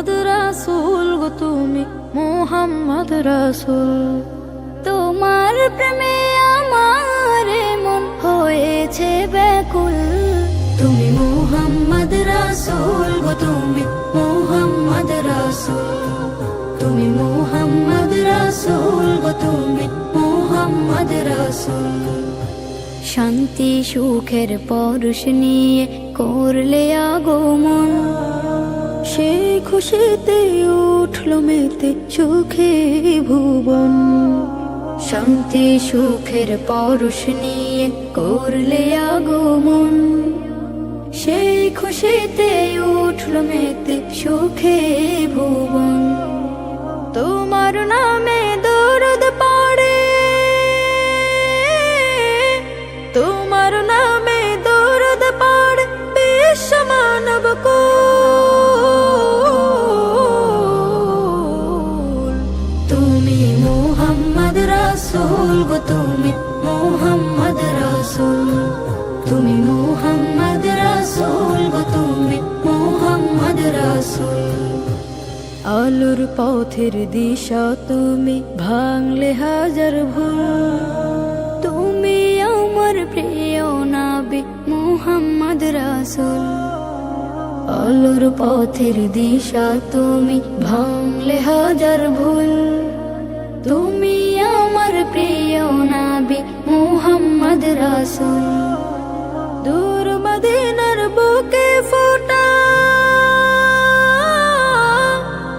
মুহাম্মদ রাসূল গো তুমি মুহাম্মদ রাসূল। তোমার প্রেমে আমার মন হয়েছে ব্যাকুল। তুমি মুহাম্মদ রাসূল গো তুমি মুহাম্মদ রাসূল। তুমি মুহাম্মদ রাসূল গো তুমি মুহাম্মদ রাসূল। শান্তি সুখের পরশ নিয়ে করলে আগমন, সেই খুশিতে উঠল মেতে সুখে ভুবন। শান্তি সুখের পরশ নিয়ে করলে আগমন, সেই খুশিতে উঠল মেতে সুখে ভুবন। তোমার নামে দরুদ পড়ে, তোমার নামে দরুদ পড়ে বিশ্ব মানব কুল। তুমি মুহাম্মদ রাসূল গো তুমি মুহাম্মদ রাসূল। তুমি মুহাম্মদ রাসূল গো তুমি মুহাম্মদ রাসূল। আলোর পথের দিশা তুমি ভাঙলে হাজার ভুল। তুমি আমার প্রিয় নবী মুহাম্মদ রাসূল। আলোর পথের দিশা তুমি ভাঙলে হাজার ভুল। তুমি আমার প্রিয় নবী মুহাম্মদ রাসূল। দূর মদিনার বুকে ফোটা,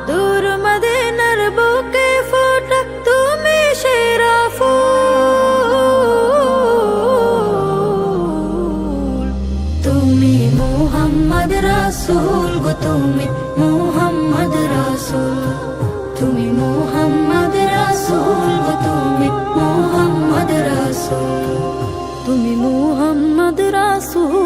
দূর মদিনার বুকে ফোটা তুমি সেরা ফুল। তুমি মুহাম্মদ রাসূল গো তুমি মুহাম্মদ রাসূল। তুমি মুহাম্মদ রাসূল গো তুমি মুহাম্মদ রাসূল। তুমি মুহাম্মদ রাসূল